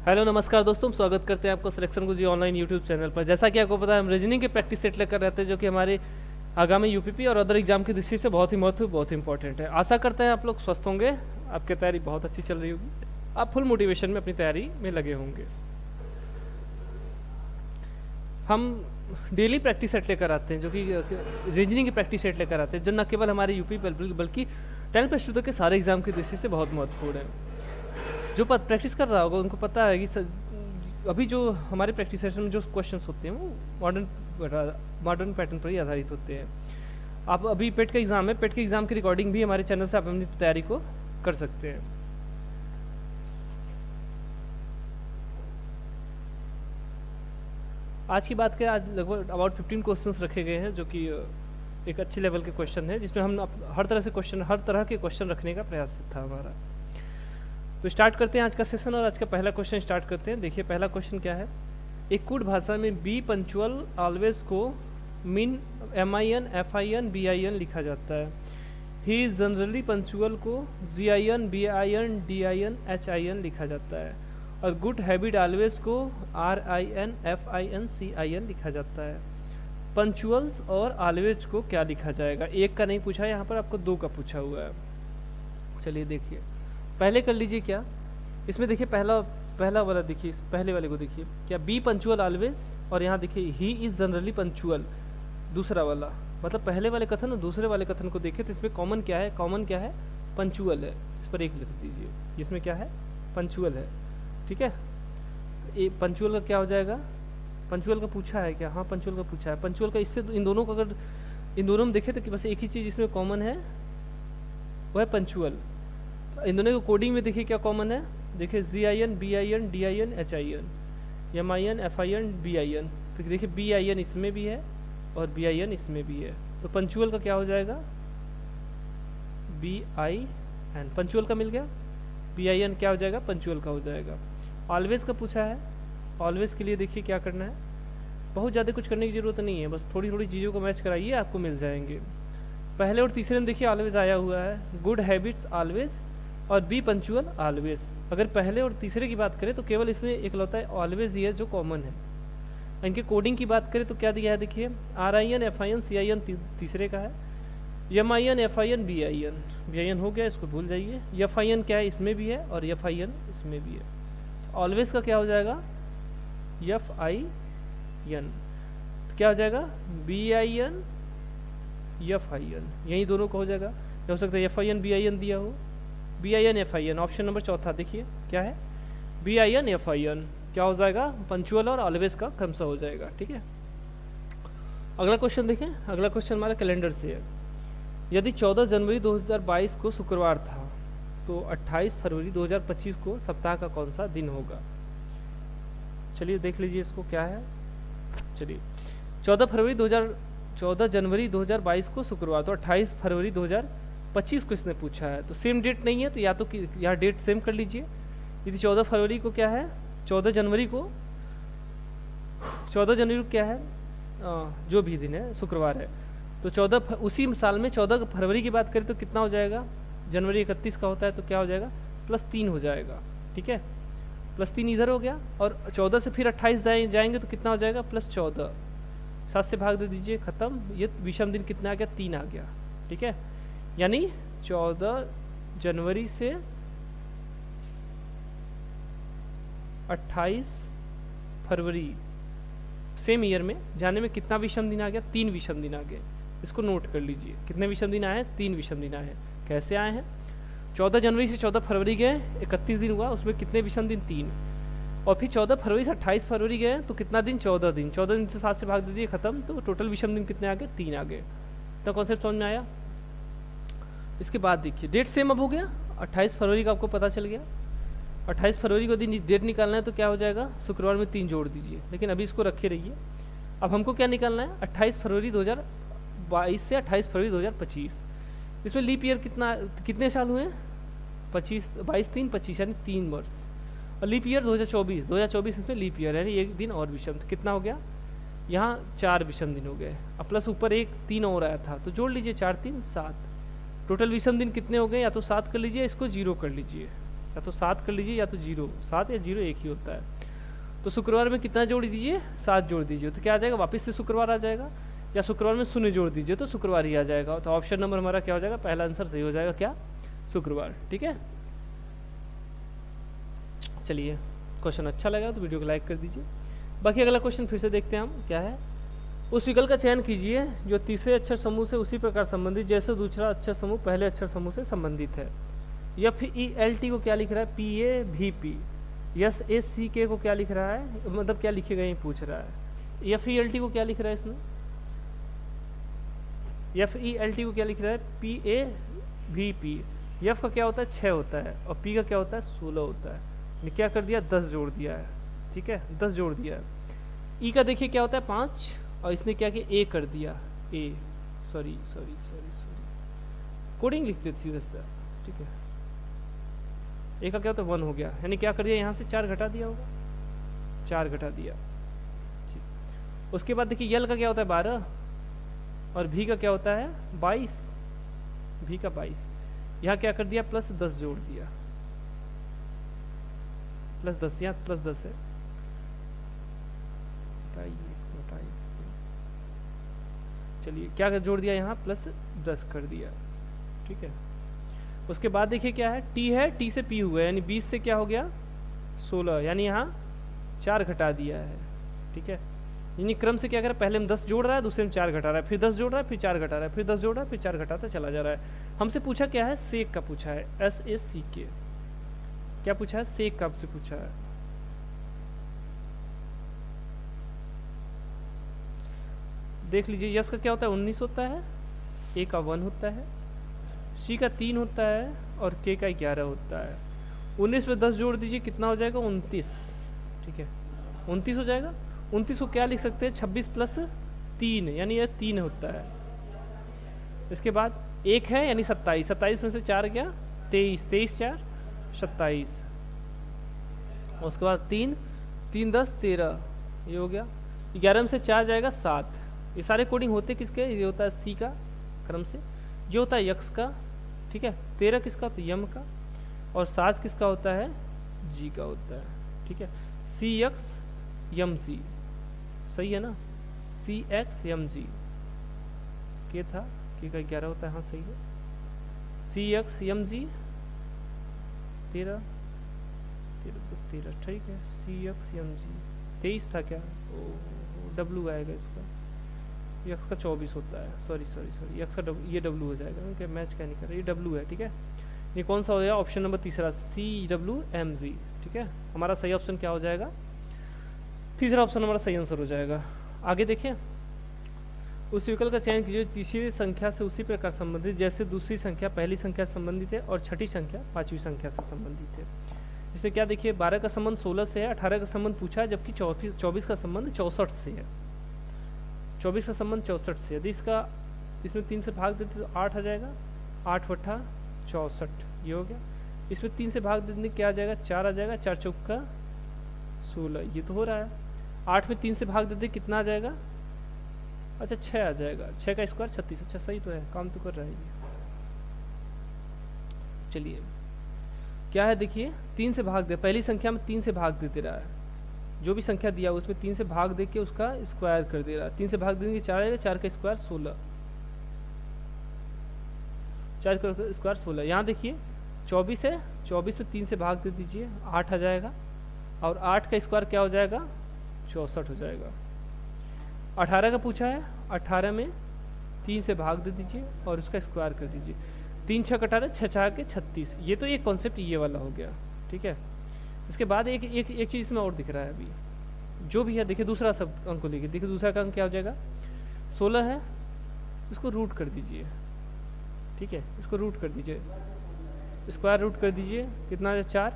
Hello नमस्कार दोस्तों, स्वागत करते हैं आपको सिलेक्शन गुरुजी ऑनलाइन यूट्यूब चैनल पर। जैसा कि आपको पता है, हम रीजनिंग के प्रैक्टिस सेट लेकर रहते हैं जो कि हमारे आगामी यूपीपी और अदर एग्जाम की दृष्टि से बहुत ही महत्व, बहुत ही इंपॉर्टेंट है। आशा करते हैं आप लोग स्वस्थ होंगे, आपकी तैयारी बहुत अच्छी चल रही होगी, आप फुल मोटिवेशन में अपनी तैयारी में लगे होंगे। हम डेली प्रैक्टिस सेट लेकर आते हैं जो कि रीजनिंग की प्रैक्टिस सेट लेकर आते हैं, जो न केवल हमारे यूपी बल्कि 10+2 तक के सारे एग्जाम की दृष्टि से बहुत महत्वपूर्ण है। जो प्रैक्टिस कर रहा होगा उनको पता है कि अभी जो हमारे प्रैक्टिस सेशन में जो क्वेश्चंस होते हैं वो मॉडर्न पैटर्न पर ही आधारित होते हैं। आप अभी पेट का एग्ज़ाम है, पेट के एग्ज़ाम की रिकॉर्डिंग भी हमारे चैनल से आप अपनी तैयारी को कर सकते हैं। आज की बात करें, आज लगभग अबाउट 15 क्वेश्चंस रखे गए हैं जो कि एक अच्छे लेवल के क्वेश्चन है, जिसमें हम हर तरह के क्वेश्चन रखने का प्रयास था हमारा। तो स्टार्ट करते हैं आज का सेशन और आज का पहला क्वेश्चन स्टार्ट करते हैं। देखिए पहला क्वेश्चन क्या है। एक कुड भाषा में बी पंचुअल ऑलवेज को मीन MIN FIN BIN लिखा जाता है। ही इज जनरली पंचुअल को GIN BIN DIN HIN लिखा जाता है और गुड हैबिट ऑलवेज को RIN FIN CIN लिखा जाता है। पंचुअल्स और ऑलवेज को क्या लिखा जाएगा? एक का नहीं पूछा है यहाँ पर, आपको दो का पूछा हुआ है। चलिए देखिए, पहले कर लीजिए क्या इसमें। देखिए पहला वाला देखिए, पहले वाले को देखिए क्या बी पंचुअल ऑलवेज, और यहाँ देखिए ही इज जनरली पंचुअल। दूसरा वाला मतलब पहले वाले कथन और दूसरे वाले कथन को देखिए तो इसमें कॉमन क्या है? कॉमन क्या है? पंचुअल है। इस पर एक लिख दीजिए, इसमें क्या है? पंचुअल है। ठीक है, तो ये पंचुअल का क्या हो जाएगा? पंचुअल का पूछा है क्या? हाँ पंचुअल का पूछा है। पंचुअल का इससे इन दोनों को अगर इन दोनों में देखे तो कि बस एक ही चीज़ इसमें कॉमन है, वो है पंचुअल। इन दोनों को कोडिंग में देखिए क्या कॉमन है। देखिए GIN BIN DIN HIN MIN FIN BIN। तो देखिए BIN इसमें भी है और BIN इसमें भी है, तो पंचुअल का क्या हो जाएगा? BIN। पंचुअल का मिल गया, BIN क्या हो जाएगा? पंचुअल का हो जाएगा। ऑलवेज का पूछा है। ऑलवेज के लिए देखिए क्या करना है, बहुत ज़्यादा कुछ करने की ज़रूरत नहीं है, बस थोड़ी थोड़ी चीज़ों को मैच कराइए, आपको मिल जाएंगे। पहले और तीसरे में देखिए ऑलवेज आया हुआ है, गुड हैबिट्स ऑलवेज और बी पंचुअल ऑलवेज। अगर पहले और तीसरे की बात करें तो केवल इसमें एकलौता है ऑलवेज ही है जो कॉमन है। इनके कोडिंग की बात करें तो क्या दिया है? देखिए RIN FIN CIN तीसरे का है, MIN FIN BIN हो गया, इसको भूल जाइए। FIN क्या है? इसमें भी है और FIN इसमें भी है। ऑलवेज का क्या हो जाएगा? FIN। तो क्या हो जाएगा? BIN FIN, यही दोनों का हो जाएगा। हो सकता है FIN BIN दिया हो, BIN FIN। ऑप्शन नंबर चौथा देखिए क्या है? BIN FIN क्या हो जाएगा? पंचुअल और ऑलवेज का क्रमशः हो जाएगा। ठीक है, अगला क्वेश्चन देखें। अगला क्वेश्चन हमारा कैलेंडर से है। यदि 14 जनवरी 2022 को शुक्रवार था तो 28 फरवरी 2025 को सप्ताह का कौन सा दिन होगा? चलिए देख लीजिए इसको क्या है। चलिए 14 जनवरी 2022 को शुक्रवार, तो 28 फरवरी 2025 को इसने पूछा है। तो सेम डेट नहीं है तो या तो यहाँ डेट सेम कर लीजिए। यदि 14 फरवरी को क्या है? 14 जनवरी को क्या है? जो भी दिन है शुक्रवार है, तो उसी साल में 14 फरवरी की बात करें तो कितना हो जाएगा? जनवरी 31 का होता है तो क्या हो जाएगा? +3 हो जाएगा। ठीक है, +3 इधर हो गया और 14 से फिर 28 जाएंगे तो कितना हो जाएगा? +14। 7 से भाग दे दीजिए, खत्म। ये विषम दिन कितना आ गया? 3 आ गया। ठीक है, यानी 14 जनवरी से 28 फरवरी सेम ईयर में जाने में कितना विषम दिन आ गया? 3 विषम दिन आ गए। इसको नोट कर लीजिए, कितने विषम दिन आए हैं? 3 विषम दिन आए हैं। कैसे आए हैं? 14 जनवरी से 14 फरवरी गए, 31 दिन हुआ, उसमें कितने विषम दिन? 3। और फिर 14 फरवरी से 28 फरवरी गए तो कितना दिन? 14 दिन। 14 दिन से 7 से भाग दे दिए, खत्म। तो टोटल विषम दिन कितने आ गए? 3 आ गए। तो कॉन्सेप्ट समझ में आया? इसके बाद देखिए डेट सेम अब हो गया। 28 फरवरी का आपको पता चल गया। 28 फरवरी को दिन डेट निकालना है तो क्या हो जाएगा? शुक्रवार में 3 जोड़ दीजिए, लेकिन अभी इसको रखे रहिए। अब हमको क्या निकालना है? 28 फरवरी 2022 से 28 फरवरी 2025। इसमें लीप ईयर कितने साल हुए? 22 3 25, यानी 3 वर्ष। और लीप ईयर 2024 इसमें लीप ईयर है, एक दिन और विषम। तो कितना हो गया? यहाँ 4 विषम दिन हो गए, अब प्लस ऊपर 1 3 और आया था तो जोड़ लीजिए, 4 3 7। टोटल विषम दिन कितने हो गए? या तो 7 कर लीजिए, इसको 0 कर लीजिए। या तो 7 कर लीजिए या तो 0, 7 या 0 एक ही होता है। तो शुक्रवार में कितना जोड़ दीजिए, 7 जोड़ दीजिए, तो क्या आ जाएगा, वापस से शुक्रवार आ जाएगा, या शुक्रवार में 0 जोड़ दीजिए तो शुक्रवार ही आ जाएगा। तो ऑप्शन नंबर हमारा क्या हो जाएगा, पहला आंसर सही हो जाएगा, क्या, शुक्रवार। ठीक है, चलिए क्वेश्चन अच्छा लगा तो वीडियो को लाइक कर दीजिए। बाकी अगला क्वेश्चन फिर से देखते हैं हम, क्या है। उस विकल्प का चयन कीजिए जो तीसरे अक्षर समूह से उसी प्रकार संबंधित जैसे दूसरा अक्षर समूह पहले अक्षर समूह से संबंधित है। FELT को क्या लिख रहा है, PAVP। SACK को क्या लिख रहा है, मतलब क्या लिखेगा ये पूछ रहा है। FELT को क्या लिख रहा है इसने, FELT को क्या लिख रहा है, PAVP। F का क्या होता है, 6 होता है, और P का क्या होता है, 16 होता है। क्या कर दिया, 10 जोड़ दिया है। ठीक है, 10 जोड़ दिया है। E का देखिए क्या होता है, 5, और इसने क्या किया, A कर दिया, A, सॉरी कोडिंग लिख देती सीधा। ठीक है, A का क्या होता है, 1 हो गया, यानी क्या कर दिया, यहाँ से 4 घटा दिया होगा, 4 घटा दिया। ठीक, उसके बाद देखिए L का क्या होता है, 12, और V का क्या होता है, 22, V का 22। यहाँ क्या कर दिया, प्लस 10 जोड़ दिया, प्लस 10, यहाँ प्लस 10 है, इसको हटाइए। चलिए क्या जोड़ दिया, यहाँ प्लस 10 कर दिया। ठीक है, उसके बाद देखिए क्या है, T है, T से P हुआ है, यानी 20 से क्या हो गया, 16, यानी यहाँ 4 घटा दिया है। ठीक है, यानी क्रम से क्या कर रहा है, पहले में 10 जोड़ रहा है, दूसरे में 4 घटा रहा है, फिर 10 जोड़ रहा है, फिर 4 घटा रहा है, फिर 10 जोड़ रहा है, फिर 4 घटाता चला जा रहा है। हमसे पूछा क्या है, सेक का पूछा है, SACK। क्या पूछा है, सेक का आपसे पूछा है। देख लीजिए, यस का क्या होता है, 19 होता है, ए का 1 होता है, सी का 3 होता है, और के का 11 होता है। 19 में 10 जोड़ दीजिए, कितना हो जाएगा, 29। ठीक है, 29 हो जाएगा। 29 को क्या लिख सकते हैं, 26 प्लस 3, यानी यह 3 होता है। इसके बाद 1 है, यानी 27, 27 में से 4 गया, 23, 23 4 27। उसके बाद 3 3 10 13, ये हो गया। 11 में से 4 जाएगा 7। ये सारे कोडिंग होते किसके, ये होता है सी का क्रम से, ये होता है यक्स का। ठीक है, 13 किसका, तो यम का, और 7 किसका होता है, जी का होता है। ठीक है, सी एक्स यम जी, सही है ना, सी एक्स यम जी। के था, के का 11 होता है, हाँ सही है। सी एक्स यम जी 13 13, ठीक है। सी एक्स यम जी 23 था क्या, डब्लू आएगा इसका, यक्स का 24 होता है, सॉरी यक्स का ये डब्लू हो जाएगा, क्या मैच क्या नहीं कर रहा, ये डब्लू है। ठीक है, ये कौन सा हो जाएगा, ऑप्शन नंबर तीसरा, CWMG। ठीक है, हमारा सही ऑप्शन क्या हो जाएगा, तीसरा ऑप्शन हमारा सही आंसर हो जाएगा। आगे देखिए, उस विकल्प का चयन कीजिए तीसरी संख्या से उसी प्रकार संबंधित जैसे दूसरी संख्या पहली संख्या से संबंधित है और छठी संख्या पांचवी संख्या से संबंधित है। इससे क्या देखिए, 12 का संबंध 16 से है, 18 का संबंध पूछा है, जबकि 24 का संबंध 64 से है। 24 का संबंध 64 से, यदि इसमें 3 से भाग देते तो 8 आ जाएगा, 8 बटा 64, ये हो गया। इसमें 3 से भाग देने क्या आ जाएगा, 4 आ जाएगा, 4 चौका 16, ये तो हो रहा है। 8 में 3 से भाग देते कितना आ जाएगा, अच्छा 6 आ जाएगा, 6 का स्क्वायर 36। अच्छा सही तो है, काम तो कर रहा है ये। चलिए क्या है देखिए, 3 से भाग दे, पहली संख्या में 3 से भाग देते रहा है, जो भी संख्या दिया उसमें 3 से भाग दे के उसका स्क्वायर कर दे रहा है। 3 से भाग देंगे 4 आएगा, 4 का स्क्वायर 16, 4 का स्क्वायर 16। यहाँ देखिए 24 है, 24 में 3 से भाग दे दीजिए, 8 आ जाएगा, और 8 का स्क्वायर क्या हो जाएगा, 64 हो जाएगा। 18 का पूछा है, 18 में 3 से भाग दे दीजिए और उसका स्क्वायर कर दीजिए। 3 6 18, 6 6 के 36, ये तो एक कॉन्सेप्ट ये वाला हो गया। ठीक है, इसके बाद एक चीज़ इसमें और दिख रहा है अभी, जो भी है देखिए, दूसरा सब अंक को लेके देखिए, दूसरा का अंक क्या हो जाएगा, 16 है, इसको रूट कर दीजिए। ठीक है, इसको रूट कर दीजिए, स्क्वायर रूट कर दीजिए, कितना है 4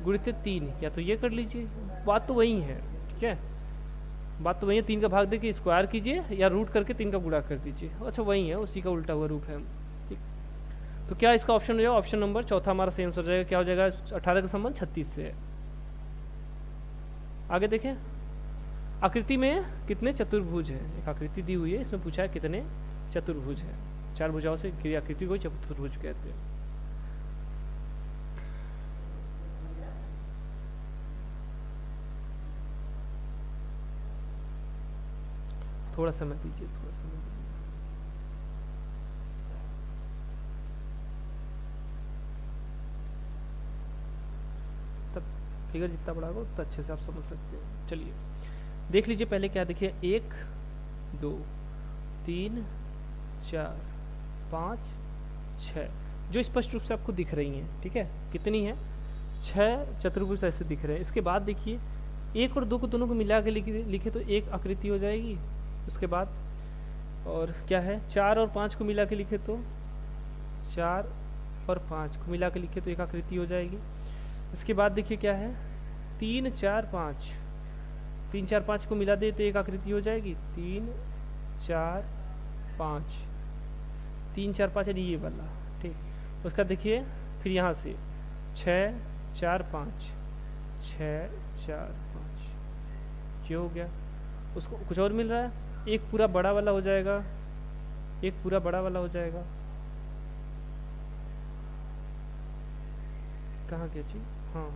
गुणित 3, या तो ये कर लीजिए, बात तो वही है। ठीक है, बात तो वही है, 3 का भाग दे के स्क्वायर कीजिए या रूट करके 3 का गुणा कर दीजिए। अच्छा वही है, उसी का उल्टा हुआ रूप है। ठीक, तो क्या इसका ऑप्शन हो जाएगा, ऑप्शन नंबर चौथा हमारा सही आंसर हो जाएगा। क्या हो जाएगा, 18 का संबंध 36 से है। आगे देखें, आकृति में कितने चतुर्भुज है, एक आकृति दी हुई है, इसमें पूछा है कितने चतुर्भुज है। 4 भुजाओं से घिरी आकृति को चतुर्भुज कहते हैं। थोड़ा समय दीजिए, थोड़ा समय दीजिए। तब फिगर जितना बड़ा होगा उतना अच्छे से आप समझ सकते हैं। चलिए देख लीजिए पहले क्या देखिए, 1 2 3 4 5 6 जो स्पष्ट रूप से आपको दिख रही हैं, ठीक है। कितनी है? 6 चतुर्भुज ऐसे दिख रहे हैं। इसके बाद देखिए 1 और 2 को दोनों को मिला के लिखे तो एक आकृति हो जाएगी। उसके बाद और क्या है, 4 और 5 को मिला के लिखे तो 4 और 5 को मिला के लिखे तो एक आकृति हो जाएगी। इसके बाद देखिए क्या है, 3 4 5 3 4 5 को मिला दे तो एक आकृति हो जाएगी। 3 4 5 3 4 5 यानी ये वाला, ठीक। उसका देखिए फिर यहाँ से 6 4 5 6 4 5 ये हो गया। उसको कुछ और मिल रहा है, एक पूरा बड़ा वाला हो जाएगा, एक पूरा बड़ा वाला हो जाएगा। कहाँ गया जी? हाँ,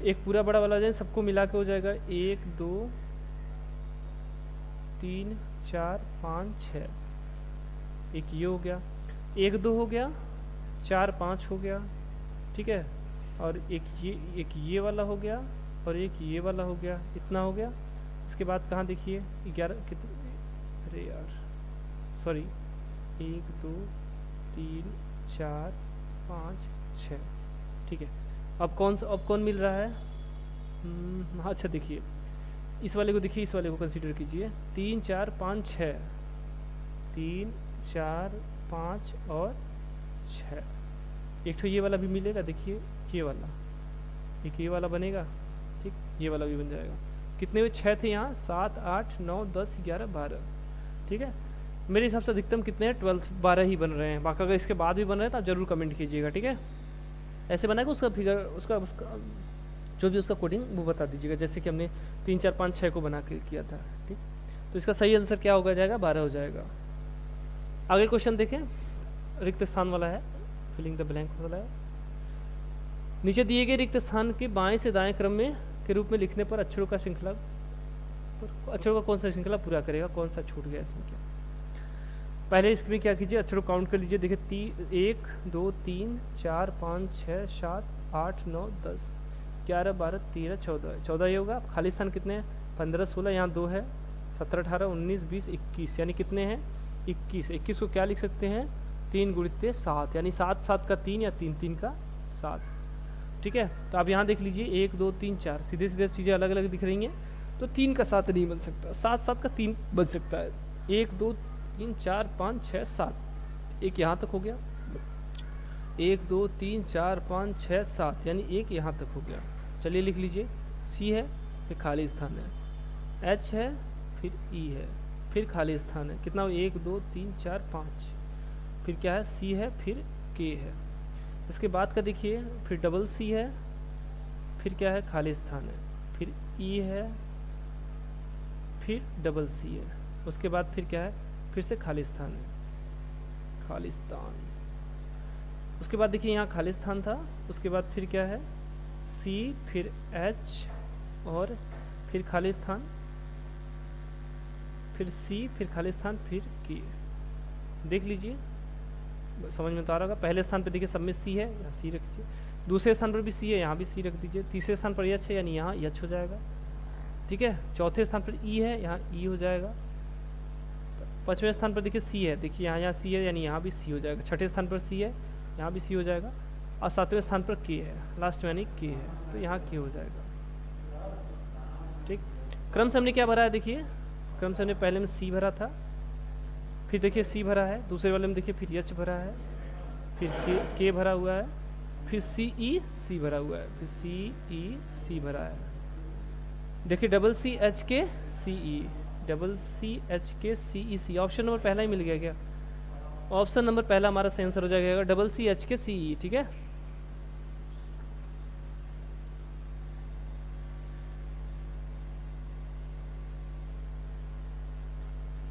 एक पूरा बड़ा वाला हो जाएगा, सबको मिला के हो जाएगा 1 2 3 4 5 6। एक ये हो गया, 1 2 हो गया, 4 5 हो गया, ठीक है। और एक ये वाला हो गया और एक ये वाला हो गया, इतना हो गया। इसके बाद कहाँ देखिए 11 कितने, अरे यार सॉरी, 1 2 3 4 5 6, ठीक है। अब कौन मिल रहा है? हाँ अच्छा देखिए इस वाले को, देखिए इस वाले को कंसीडर कीजिए। 3 4 5 6, 3 4 5 और 6। एक तो ये वाला भी मिलेगा, देखिए ये वाला, एक ये वाला बनेगा, ठीक, ये वाला भी बन जाएगा। कितने हुए? 6 थे यहाँ, 7 8 9 10 11 12, ठीक है। मेरे हिसाब से अधिकतम कितने हैं? 12 ही बन रहे हैं। बाकी अगर इसके बाद भी बन रहे हैं तो आप जरूर कमेंट कीजिएगा, ठीक है। ऐसे बनाएगा उसका फिगर, उसका जो भी उसका कोडिंग वो बता दीजिएगा, जैसे कि हमने 3 4 5 6 को बना के किया था, ठीक। तो इसका सही आंसर क्या होगा जाएगा? 12 हो जाएगा। आगे क्वेश्चन देखें, रिक्त स्थान वाला है, फिलिंग द ब्लैंक वाला है। नीचे दिए गए रिक्त स्थान के बाएं से दाएं क्रम में के रूप में लिखने पर अक्षरों का कौन सा श्रृंखला पूरा करेगा? कौन सा छूट गया इसमें? क्या पहले इसमें क्या कीजिए, अक्षरों काउंट कर लीजिए। देखिए 1 2 3 4 5 6 7 8 9 10 11 12 13 14 ये होगा। खाली स्थान कितने हैं? 15 16, यहाँ 2 है, 17 18 19 20 21, यानी कितने हैं? 21। 21 को क्या लिख सकते हैं? 3 गुणित 7, यानी 7 7 का 3 या 3 3 का 7, ठीक है। तो आप यहाँ देख लीजिए 1 2 3 4 सीधे सीधे चीज़ें अलग अलग दिख रही हैं, तो 3 का 7 नहीं बन सकता, 7 7 का 3 बन सकता है। 1 2 3 4 5 6 7, एक यहाँ तक हो गया। 1 2 3 4 5 6 7, यानी एक यहाँ तक हो गया। चलिए लिख लीजिए, सी है फिर खाली स्थान है, एच है फिर ई है फिर खाली स्थान है। कितना? 1 2 3 4 5, फिर क्या है? सी है फिर के है। इसके बाद का देखिए फिर डबल सी है, फिर क्या है? खाली स्थान है, फिर ई है, फिर डबल सी है। उसके बाद फिर क्या है? फिर से खाली स्थान है, खाली स्थान। उसके बाद देखिए यहाँ खाली स्थान था, उसके बाद फिर क्या है? सी फिर एच और फिर खाली स्थान, फिर सी फिर खाली स्थान फिर के। देख लीजिए समझ में तो आ रहा होगा। पहले स्थान पे देखिए सब में सी है, यहाँ सी रख दीजिए। दूसरे स्थान पर भी सी है, यहाँ भी सी रख दीजिए। तीसरे स्थान पर एच है, यानी यहाँ एच हो जाएगा, ठीक है। चौथे स्थान पर ई है, यहाँ ई हो जाएगा। पांचवें स्थान पर देखिए सी है, देखिए यहाँ सी है, यानी यहाँ भी सी हो जाएगा। छठे स्थान पर सी है, यहाँ भी सी हो जाएगा। और सातवें स्थान पर के है, लास्ट में यानी के है, तो यहाँ के हो जाएगा, ठीक। क्रम से हमने क्या भरा है? देखिए क्रम से हमने पहले में सी भरा था, फिर देखिए सी भरा है, दूसरे वाले में देखिए फिर एच भरा है, फिर के भरा हुआ है, फिर सी ई सी भरा हुआ है, फिर सी ई सी भरा है। देखिए डबल सी एच के सी ई, डबल सी एच के सी ई सी। ऑप्शन नंबर पहला ही मिल गया क्या? ऑप्शन नंबर पहला हमारा सही आंसर हो जाएगा, डबल सी एच के सी ई, ठीक है।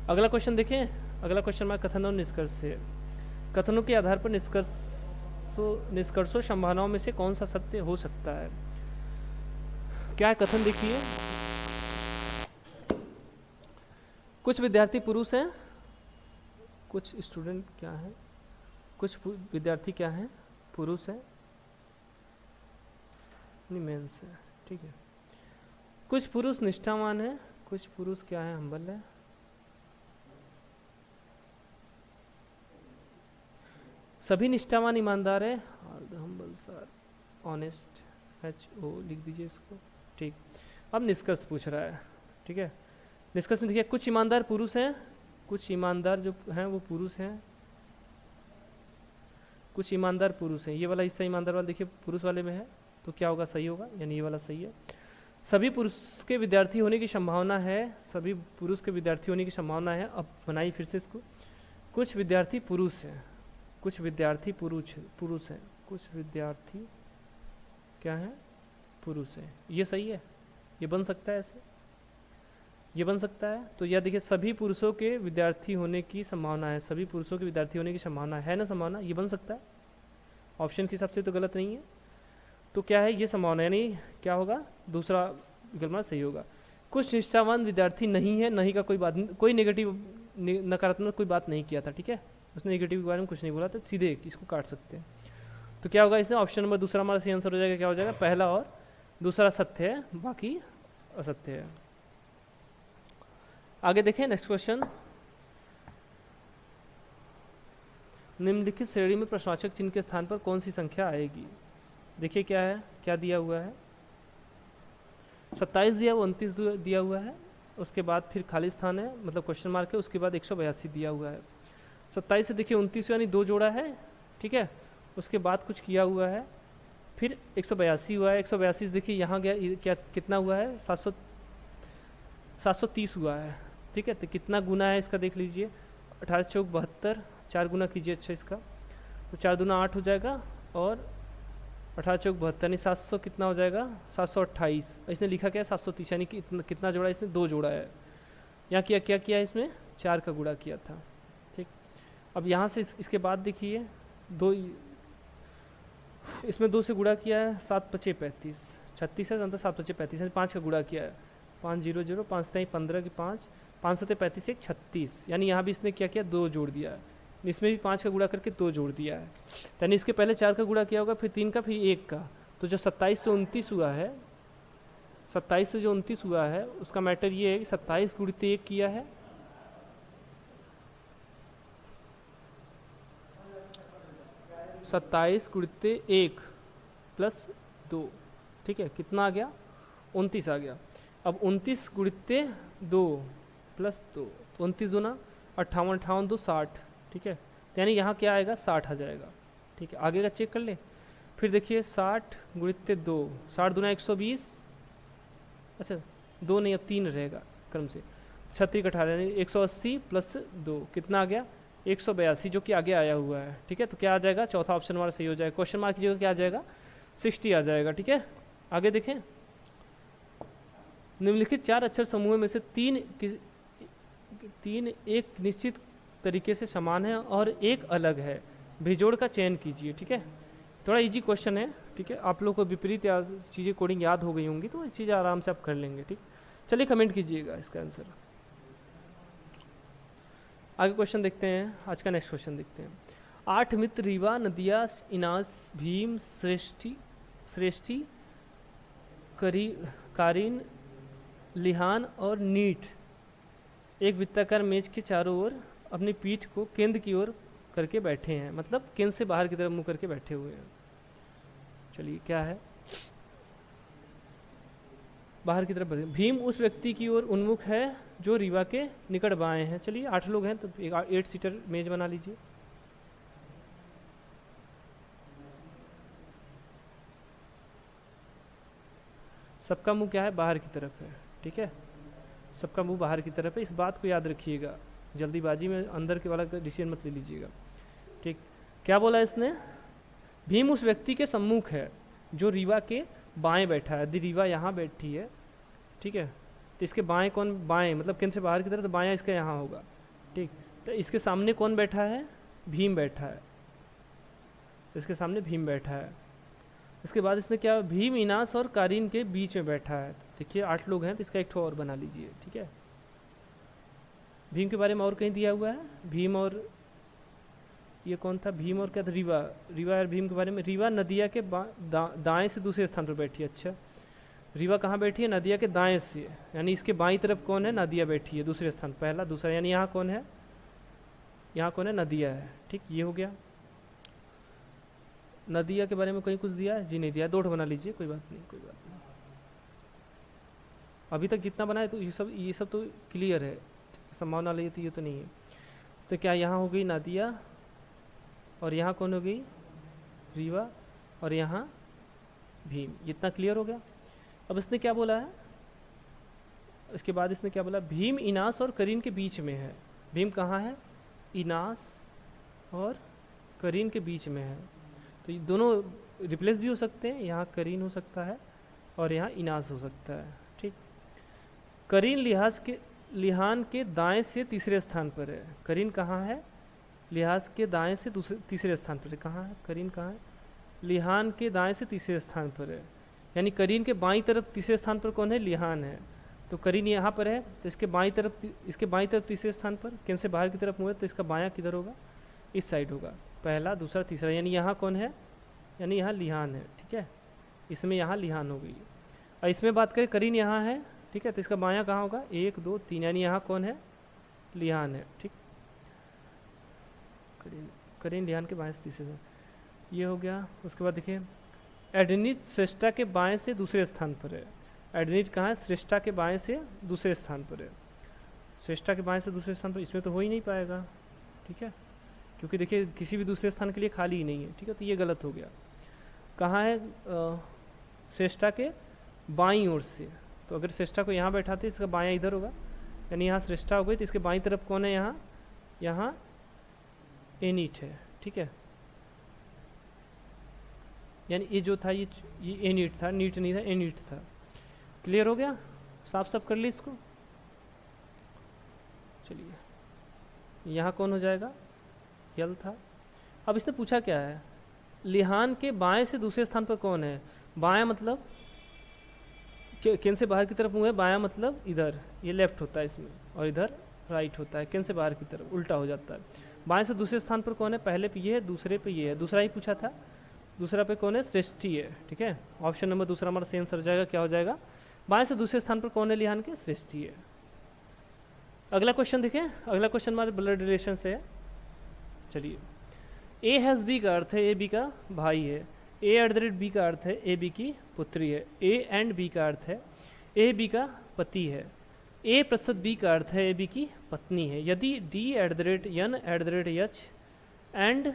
अगला क्वेश्चन देखें। अगला क्वेश्चन हमारा कथन और निष्कर्ष से। कथनों के आधार पर निष्कर्षों संभावनाओं में से कौन सा सत्य हो सकता है? क्या है कथन? देखिए कुछ विद्यार्थी पुरुष हैं, कुछ स्टूडेंट क्या हैं, कुछ विद्यार्थी क्या हैं, पुरुष हैं, नहीं मेंस है, ठीक है। कुछ पुरुष निष्ठावान है, कुछ पुरुष क्या है, हम्बल है। सभी निष्ठावान ईमानदार है, हम्बल सर, ऑनेस्ट, HO लिख दीजिए इसको, ठीक। अब निष्कर्ष पूछ रहा है, ठीक है। निष्कर्ष में देखिए कुछ ईमानदार पुरुष हैं, कुछ ईमानदार जो हैं वो पुरुष हैं, कुछ ईमानदार पुरुष हैं। ये वाला हिस्सा ईमानदार वाला देखिए पुरुष वाले में है, तो क्या होगा, सही होगा, यानी ये वाला सही है। सभी पुरुष के विद्यार्थी होने की संभावना है, सभी पुरुष के विद्यार्थी होने की संभावना है। अब बनाइए फिर से इसको। कुछ विद्यार्थी पुरुष हैं, कुछ विद्यार्थी पुरुष हैं, कुछ विद्यार्थी क्या है, पुरुष हैं। ये सही है, ये बन सकता है ऐसे, ये बन सकता है। तो यह देखिए सभी पुरुषों के विद्यार्थी होने की संभावना है, सभी पुरुषों के विद्यार्थी होने की संभावना है ना, संभावना, ये बन सकता है। ऑप्शन के हिसाब से तो गलत नहीं है, तो क्या है, ये संभावना, यानी क्या होगा, दूसरा विकल्प सही होगा। कुछ निष्ठावान विद्यार्थी नहीं है, नहीं का कोई बात, कोई नेगेटिव नकारात्मक कोई बात नहीं किया था, ठीक है, उसने नेगेटिव के बारे में कुछ नहीं बोला, तो सीधे इसको काट सकते हैं। तो क्या होगा इसमें, ऑप्शन नंबर दूसरा हमारा सही आंसर हो जाएगा। क्या हो जाएगा, पहला और दूसरा सत्य है, बाकी असत्य है। आगे देखें नेक्स्ट क्वेश्चन। निम्नलिखित श्रेणी में प्रश्नवाचक चिन्ह के स्थान पर कौन सी संख्या आएगी। देखिए क्या है, क्या दिया हुआ है, 27 दिया हुआ, 29 दिया हुआ है, उसके बाद फिर खाली स्थान है, मतलब क्वेश्चन मार्क है, उसके बाद 182 दिया हुआ है। 27 से देखिए 29 यानी 2 जोड़ा है, ठीक है, उसके बाद कुछ किया हुआ है, फिर 182 हुआ है। 182 से देखिए यहाँ गया, क्या कितना हुआ है, 730 हुआ है, ठीक है। तो कितना गुना है इसका देख लीजिए, 18 चौक 72, 4 गुना कीजिए, अच्छा इसका, तो 4 दूना 8 हो जाएगा, और 18 चौक 72 यानी 700 कितना हो जाएगा, 728। इसने लिखा क्या है 730, यानी कि कितना जोड़ा इसने, 2 जोड़ा है। यहाँ किया क्या किया इसमें, 4 का गुणा किया था, ठीक। अब यहाँ से इसके बाद देखिए 2, इसमें 2 से गुणा किया है, 7 पचे 35, 36 है, 7 पचे 35, यानी 5 का गुणा किया है, 5 0 0, 5 3 15 की 5, 5 7 35 1 36, यानी यहाँ भी इसने क्या किया, 2 जोड़ दिया है, इसमें भी 5 का गुणा करके 2 जोड़ दिया है, यानी इसके पहले 4 का गुणा किया होगा, फिर 3 का, फिर 1 का। तो जो 27 से 29 हुआ है, 27 से जो 29 हुआ है, उसका मैटर ये है कि 27 गुणित 1 किया है, 27 गुणित 1 प्लस 2, ठीक है, कितना आ गया, 29 आ गया। अब 29 गुणित 2 प्लस 2, तो 29 दूना 58, 58 2 60, ठीक है, यानी यहाँ क्या आएगा, 60 आ जाएगा, ठीक है। आगे का चेक कर ले, फिर देखिए 60 गुणित 2, 60 दूना 120, अच्छा 2 नहीं, अब 3 रहेगा क्रम से, 36 18 यानी 180 प्लस 2 कितना आ गया, 182, जो कि आगे आया हुआ है, ठीक है। तो क्या आ जाएगा, चौथा ऑप्शन हमारा सही हो जाएगा। क्वेश्चन मार्क की जगह क्या आ जाएगा, 60 आ जाएगा, ठीक है। आगे देखें, निम्नलिखित 4 अक्षर समूह में से तीन एक निश्चित तरीके से समान है और एक अलग है, बेजोड़ का चयन कीजिए, ठीक है। थोड़ा इजी क्वेश्चन है, ठीक है, आप लोग को विपरीत चीज़ें कोडिंग याद हो गई होंगी, तो चीज़ें आराम से आप कर लेंगे, ठीक। चलिए कमेंट कीजिएगा इसका आंसर। आगे क्वेश्चन देखते हैं, आज का नेक्स्ट क्वेश्चन देखते हैं। 8 मित्र रीवा, नदिया, इनास, भीम, श्रेष्ठी, कारीन, लिहान और नीट एक वृत्ताकार मेज के चारों ओर अपनी पीठ को केंद्र की ओर करके बैठे हैं, मतलब केंद्र से बाहर की तरफ मुंह करके बैठे हुए हैं। चलिए क्या है, बाहर की तरफ बैठे। भीम उस व्यक्ति की ओर उन्मुख है जो रीवा के निकट बाएं हैं। चलिए 8 लोग हैं, तो एक 8 सीटर मेज बना लीजिए। सबका मुंह क्या है, बाहर की तरफ है, ठीक है, सबका मुंह बाहर की तरफ है। इस बात को याद रखिएगा, जल्दीबाजी में अंदर के वाला डिसीजन मत ले लीजिएगा, ठीक। क्या बोला इसने, भीम उस व्यक्ति के सम्मुख है जो रीवा के बाएं बैठा है। यदि रीवा यहाँ बैठी है, ठीक है, तो इसके बाएं कौन, बाएं मतलब केंद्र से बाहर की तरफ, तो बायां इसका यहाँ होगा, ठीक। तो इसके सामने कौन बैठा है, भीम बैठा है, इसके सामने भीम बैठा है। इसके बाद इसने क्या, भीम, इनास और कारीन के बीच में बैठा है। देखिए 8 लोग हैं, तो इसका एक ठो और बना लीजिए, ठीक है। भीम के बारे में और कहीं दिया हुआ है? भीम और ये कौन था? भीम और क्या था? रीवा। रीवा और भीम के बारे में, रीवा नदिया के दाएं से दूसरे स्थान पर बैठी है। अच्छा, रीवा कहाँ बैठी है? नदिया के दाएं से, यानी इसके बाईं तरफ कौन है? नदिया बैठी है दूसरे स्थान, पहला दूसरा, यानी यहाँ कौन है? यहाँ कौन है? नदिया है। ठीक, ये हो गया। नदिया के बारे में कहीं कुछ दिया है? जी नहीं दिया। 2 बना लीजिए, कोई बात नहीं, कोई बात नहीं। अभी तक जितना बना है तो ये सब तो क्लियर है, संभावना लिए तो ये तो नहीं है। तो क्या यहाँ हो गई नदिया, और यहाँ कौन हो गई? रीवा, और यहाँ भीम। इतना क्लियर हो गया। अब इसने क्या बोला है? इसके बाद इसने क्या बोला? भीम इनास और करीन के बीच में है। भीम कहाँ है? इनास और करीन के बीच में है। तो ये दोनों रिप्लेस भी हो सकते हैं, यहाँ करीन हो सकता है और यहाँ इनास हो सकता है। ठीक, करीन लिहान के दाएं से तीसरे स्थान पर है। करीन कहाँ है? लिहाज के दाएं से तीसरे स्थान पर है। कहाँ है करीन? कहाँ है? लिहान के दाएं से तीसरे स्थान पर है, यानी करीन के बाईं तरफ तीसरे स्थान पर कौन है? लिहान है। तो करीन यहाँ पर है, तो इसके बाईं तरफ तीसरे स्थान पर, केंद्र से बाहर की तरफ मुँह है, तो इसका बायां किधर होगा? इस साइड होगा। पहला, दूसरा, तीसरा, यानी यहाँ कौन है? यानी यहाँ लिहान है। ठीक है, इसमें यहाँ लिहान हो गई। और इसमें बात करें, करीन यहाँ है, ठीक है, तो इसका बायां कहाँ होगा? 1 2 3, यानी यहाँ कौन है? लिहान है। ठीक, करीन लिहान के बाएं से तीसरे, ये हो गया। उसके बाद देखिए, एडनिट श्रेष्ठा के बाएं से दूसरे स्थान पर है। एडनिट कहाँ है? श्रेष्ठा के बाएं से दूसरे स्थान पर है। श्रेष्ठा के बाएं से दूसरे स्थान पर, इसमें तो हो ही नहीं पाएगा। ठीक है, क्योंकि देखिए किसी भी दूसरे स्थान के लिए खाली ही नहीं है। ठीक है, तो ये गलत हो गया। कहाँ है? श्रेष्ठा के बाईं ओर से, तो अगर श्रेष्ठा को यहाँ बैठाते इसका बायां इधर होगा, यानी यहाँ श्रेष्ठा हो गई, तो इसके बाईं तरफ कौन है? यहाँ एनीट है। ठीक है, यानी ये जो था ये एनीट था, नीट नहीं था, एनीट था। क्लियर हो गया? साफ कर ली इसको। चलिए, यहाँ कौन हो जाएगा? यल था। अब इसने पूछा क्या है? लिहान के बाएं से दूसरे स्थान पर कौन है? बायां मतलब केंद्र से बाहर की तरफ मुँह है, बायां मतलब इधर, ये लेफ्ट होता है इसमें, और इधर राइट होता है, केंद्र से बाहर की तरफ, उल्टा हो जाता है। बाएं से दूसरे स्थान पर कौन है? पहले पे ये है, दूसरे पे ये है। दूसरा ही पूछा था, दूसरा पे कौन है? श्रेष्ठी है। ठीक है, ऑप्शन नंबर दूसरा हमारा सेंस हो जाएगा। क्या हो जाएगा? बाएं से दूसरे स्थान पर कौन है? लिहान के? श्रेष्ठी है। अगला क्वेश्चन देखें। अगला क्वेश्चन हमारे ब्लड रिलेशन से है। चलिए, ए हैज़ बी का अर्थ है ए बी का भाई है। ए एट द रेट बी का अर्थ है ए बी की पुत्री है। ए एंड बी का अर्थ है ए बी का पति है। ए प्रतिशत बी का अर्थ है ए बी की पत्नी है। यदि D at the rate N at the rate H and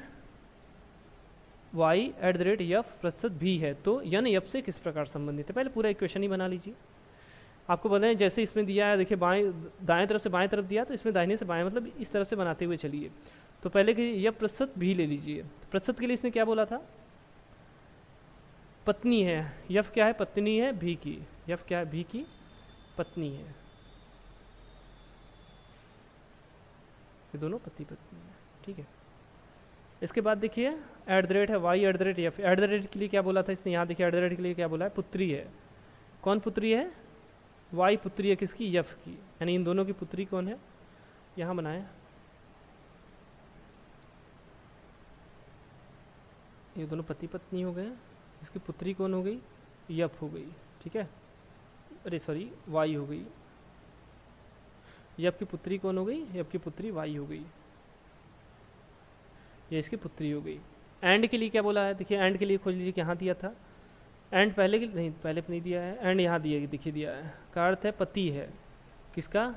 Y at the rate F प्रतिशत भी है, तो यन एफ से किस प्रकार संबंधित है? पहले पूरा इक्वेशन ही बना लीजिए। आपको बताएं, जैसे इसमें दिया है, देखिए दाएं तरफ से बाएं तरफ दिया, तो इसमें दाहिने से बाएं, मतलब इस तरफ से बनाते हुए चलिए। तो पहले कि यह प्रतिशत भी ले लीजिए। प्रतिशत के लिए इसने क्या बोला था? पत्नी है। यफ क्या है? पत्नी है भी की। यफ क्या है? भी की पत्नी है। ये दोनों पति पत्नी है। ठीक है, इसके बाद देखिए एट द रेट है Y at the rate F. At the rate के लिए क्या बोला था इसने? यहाँ देखिए एट द रेट के लिए क्या बोला है? पुत्री है। कौन पुत्री है? वाई पुत्री है किसकी? यफ की। यानी इन दोनों की पुत्री कौन है? यहाँ बनाए, ये दोनों पति पत्नी हो गए। इसकी पुत्री कौन हो गई? यफ हो गई। ठीक है, अरे सॉरी, वाई हो गई। यफ की पुत्री कौन हो गई? यफ की पुत्री वाई हो गई। ये इसकी पुत्री हो गई। एंड के लिए क्या बोला है? देखिए एंड के लिए खोज लीजिए, यहाँ दिया था एंड पहले के नहीं, पहले नहीं दिया है, एंड यहाँ दिया, देखिए दिया है। का अर्थ है पति है किसका?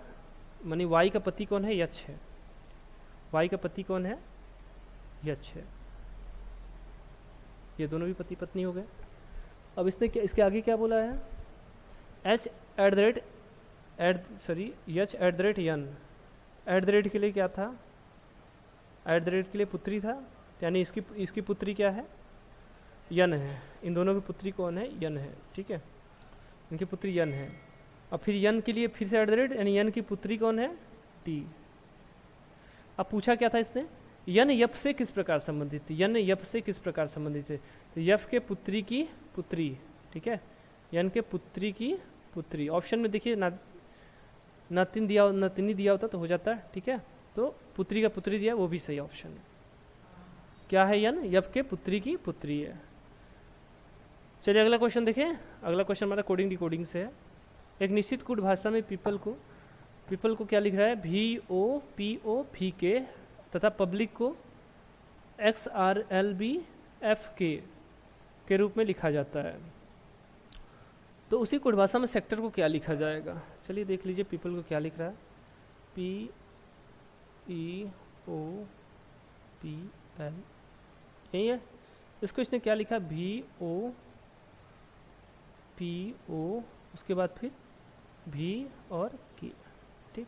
मानी वाई का पति कौन है? यच है। वाई का पति कौन है? यच है। ये दोनों भी पति पत्नी हो गए। अब इसने इसके आगे क्या बोला है? H eight the rate H eight the rate N. Eight the rate के लिए क्या था? एट द रेट के लिए पुत्री था, यानी इसकी पुत्री क्या है? यन है। इन दोनों की पुत्री कौन है? यन है। ठीक है, इनकी पुत्री यन है। अब फिर यन के लिए फिर से एट द रेट, यानी यन की पुत्री कौन है? टी। अब पूछा क्या था इसने? यन यफ से किस प्रकार संबंधित है? यन यफ से किस प्रकार संबंधित है? तो यफ के पुत्री की पुत्री। ठीक है, यन के पुत्री की पुत्री। ऑप्शन में देखिए ना, नतिनी दिया होता तो हो जाता है, ठीक है। तो पुत्री का पुत्री दिया, वो भी सही ऑप्शन है। क्या है यन? यप के पुत्री की पुत्री है। चलिए अगला क्वेश्चन देखें। अगला क्वेश्चन हमारा कोडिंग डिकोडिंग से है। एक निश्चित कूट भाषा में पीपल को क्या लिख रहा है? VOPO VK तथा पब्लिक को XRLBFK के रूप में लिखा जाता है। तो उसी कूट भाषा में सेक्टर को क्या लिखा जाएगा? चलिए देख लीजिए पीपल को क्या लिख रहा है। PEOPL, यही है। इसको इसने क्या लिखा? VOPO, उसके बाद फिर V और K, ठीक।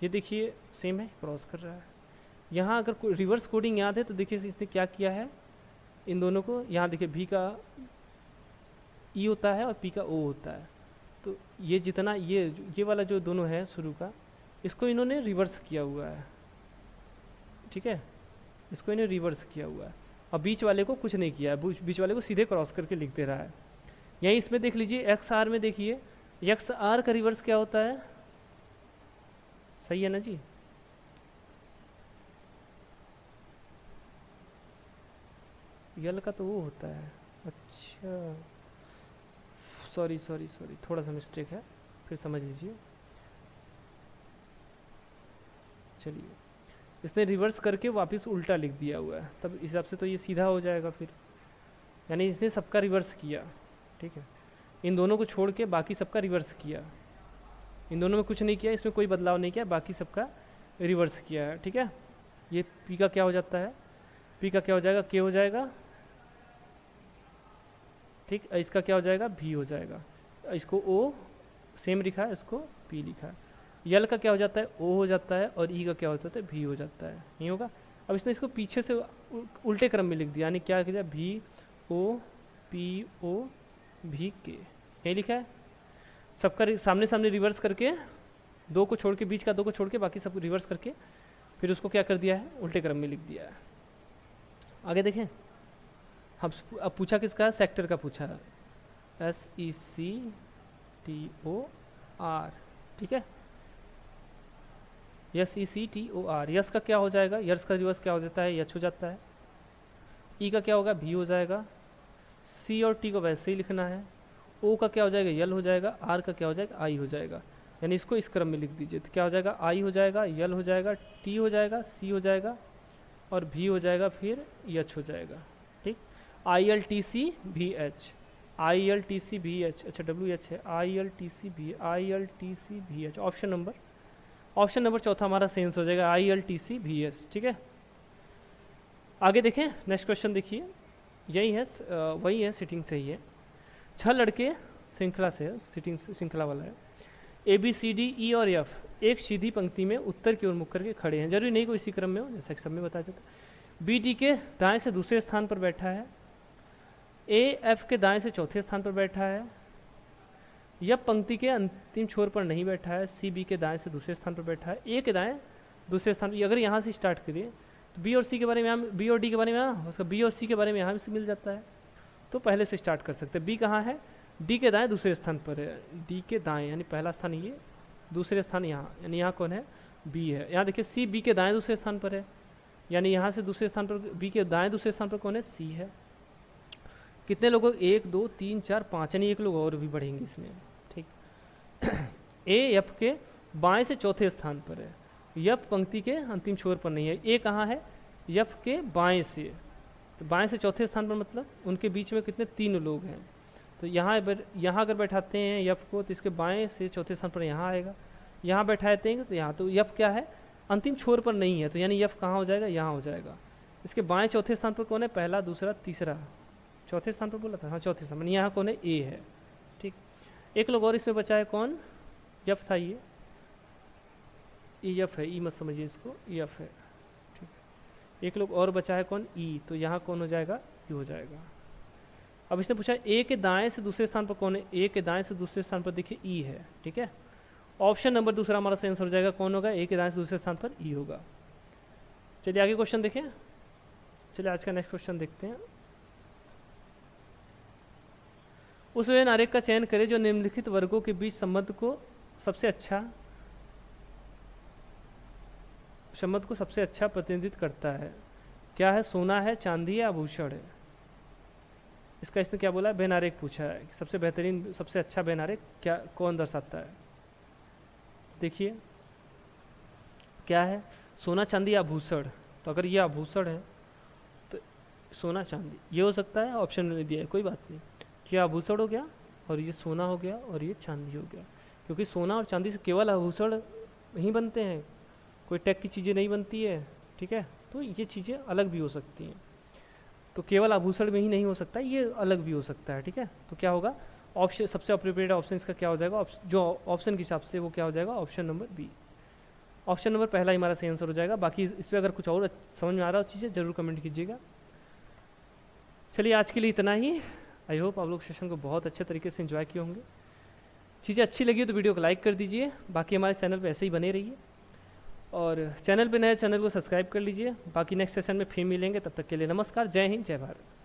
ये देखिए सेम है, क्रॉस कर रहा है। यहाँ अगर रिवर्स कोडिंग याद है तो देखिए इसने क्या किया है, इन दोनों को, यहाँ देखिए V का E होता है और P का O होता है। तो ये जितना ये वाला जो दोनों है शुरू का, इसको इन्होंने रिवर्स किया हुआ है, ठीक है। इसको इन्होंने रिवर्स किया हुआ है और बीच वाले को कुछ नहीं किया है, बीच वाले को सीधे क्रॉस करके लिख दे रहा है। यहीं इसमें देख लीजिए XR में, देखिए XR का रिवर्स क्या होता है? सही है ना जी? यल का तो वो होता है। अच्छा, सॉरी थोड़ा सा मिस्टेक है, फिर समझ लीजिए। चलिए इसने रिवर्स करके वापस उल्टा लिख दिया हुआ है, तब इस हिसाब से तो ये सीधा हो जाएगा फिर, यानी इसने सबका रिवर्स किया, ठीक है। इन दोनों को छोड़ के बाकी सबका रिवर्स किया, इन दोनों में कुछ नहीं किया, इसमें कोई बदलाव नहीं किया, बाकी सबका रिवर्स किया है, ठीक है। ये पी का क्या हो जाता है? पी का क्या हो जाएगा? के हो जाएगा, ठीक। इसका क्या हो जाएगा? भी हो जाएगा। इसको ओ सेम लिखा है, इसको पी लिखा है। यल का क्या हो जाता है? ओ हो जाता है, और ई का क्या हो जाता है? भी हो जाता है, नहीं होगा। अब इसने इसको पीछे से उल्टे क्रम में लिख दिया, यानी क्या किया? भी ओ पी ओ भी के, यही लिखा है। सबका सामने सामने रिवर्स करके, दो को छोड़ के, बीच का दो को छोड़ के बाकी सब रिवर्स करके फिर उसको क्या कर दिया है? उल्टे क्रम में लिख दिया है। आगे देखें, अब पूछा किसका है? सेक्टर का पूछा है, SECTOR, ठीक है। SECTOR। यस का क्या हो जाएगा? यस का रिवर्स क्या हो जाता है? यच हो जाता है। ई का क्या होगा? भी हो जाएगा। सी और टी को वैसे ही लिखना है। ओ का क्या हो जाएगा? यल हो जाएगा। आर का क्या हो जाएगा? आई हो जाएगा। यानी इसको इस क्रम में लिख दीजिए, तो क्या हो जाएगा? आई हो जाएगा, यल हो जाएगा, टी हो जाएगा, सी हो जाएगा, और भी हो जाएगा, फिर यच हो जाएगा, ठीक। ILTCVH, ILTCVH, अच्छा WH है, ILTCVH। ऑप्शन नंबर चौथा हमारा सेंस हो जाएगा, ILTCVH, ठीक है। आगे देखें, नेक्स्ट क्वेश्चन देखिए, यही है, वही है, सिटिंग से ही है। 6 लड़के श्रृंखला से है, सिटिंग श्रृंखला वाला है। ABCD E और F एक सीधी पंक्ति में उत्तर की ओर मुख करके खड़े हैं, जरूरी नहीं कोई इसी क्रम में हो, जैसा कि सब में बताया जाता है। BD के दाएं से दूसरे स्थान पर बैठा है, AF के दाएं से चौथे स्थान पर बैठा है, यह पंक्ति के अंतिम छोर पर नहीं बैठा है, CB के दाएं से दूसरे स्थान पर बैठा है, A के दाएं दूसरे स्थान पर। अगर यहाँ से स्टार्ट करिए तो B और C के बारे में, B और D के बारे में, उसका B और C के बारे में यहाँ से मिल जाता है, तो पहले से स्टार्ट कर सकते हैं। B कहाँ है? D के दाएं दूसरे स्थान पर है, D के दाएं यानी पहला स्थान ये, दूसरे स्थान यहाँ, यानी यहाँ कौन है? B है। यहाँ देखिए C B के दाएं दूसरे स्थान पर है, यानी यहाँ से दूसरे स्थान पर B के दाएं दूसरे स्थान पर कौन है? C है। कितने लोगों? 1 2 3 4 5, यानी एक लोग और भी बढ़ेंगे इसमें, ठीक। A F के बाएं से चौथे स्थान पर है, F पंक्ति के अंतिम छोर पर नहीं है। A कहाँ है? F के बाएं से, तो बाएं से चौथे स्थान पर मतलब उनके बीच में कितने? 3 लोग हैं। तो यहाँ अगर बैठाते हैं F को, तो इसके बाएं से चौथे स्थान पर यहाँ आएगा, यहाँ बैठाते हैं तो यहाँ, तो F क्या है? अंतिम छोर पर नहीं है, तो यानी F कहाँ हो जाएगा? यहाँ हो जाएगा। इसके बाएं चौथे स्थान पर कौन है? पहला, दूसरा, तीसरा, चौथे स्थान पर बोला था, हाँ चौथे स्थान, यहाँ कौन है? A है, ठीक। एक लोग और इसमें बचा है, कौन? F था ये, F है, E मत समझिए इसको, F है, ठीक। एक लोग और बचा है, कौन? E, तो यहाँ कौन हो जाएगा? E हो जाएगा। अब इसने पूछा A के दाएं से दूसरे स्थान पर कौन है? A के दाएं से दूसरे स्थान पर देखिए E है, ठीक है। ऑप्शन नंबर दूसरा हमारा सही आंसर हो जाएगा, कौन होगा? A के दाएं से दूसरे स्थान पर E होगा। चलिए आगे क्वेश्चन देखें। चलिए आज का नेक्स्ट क्वेश्चन देखते हैं। उस व्यंजन आरेख का चयन करें जो निम्नलिखित वर्गों के बीच संबंध को सबसे अच्छा संबंध को सबसे अच्छा प्रतिनिधित्व करता है? क्या है? सोना है, चांदी है, आभूषण है? इसका इसने क्या बोला है? बेनारेक पूछा है कि सबसे बेहतरीन, सबसे अच्छा बेनारेक क्या कौन दर्शाता है? देखिए क्या है, सोना चांदी आभूषण। तो अगर ये आभूषण है तो सोना चांदी ये हो सकता है, ऑप्शन में दिया है, कोई बात नहीं। ये आभूषण हो गया और ये सोना हो गया और ये चांदी हो गया, क्योंकि सोना और चांदी से केवल आभूषण ही बनते हैं, कोई टेक की चीज़ें नहीं बनती है, ठीक है। तो ये चीज़ें अलग भी हो सकती हैं, तो केवल आभूषण में ही नहीं हो सकता, ये अलग भी हो सकता है, ठीक है। तो क्या होगा ऑप्शन, सबसे अप्रोप्रिएट ऑप्शन इसका क्या हो जाएगा, जो ऑप्शन के हिसाब से वो क्या हो जाएगा, option number B. Option number पहला ही हमारा सही आंसर हो जाएगा। बाकी इस पर अगर कुछ और समझ में आ रहा हो चीज़ें जरूर कमेंट कीजिएगा। चलिए आज के लिए इतना ही। आई होप आप लोग सेशन को बहुत अच्छे तरीके से एंजॉय किए होंगे। चीज़ें अच्छी लगी तो वीडियो को लाइक कर दीजिए, बाकी हमारे चैनल पे ऐसे ही बने रहिए, और चैनल पे नए चैनल को सब्सक्राइब कर लीजिए। बाकी नेक्स्ट सेशन में फिर मिलेंगे, तब तक के लिए नमस्कार, जय हिंद, जय भारत।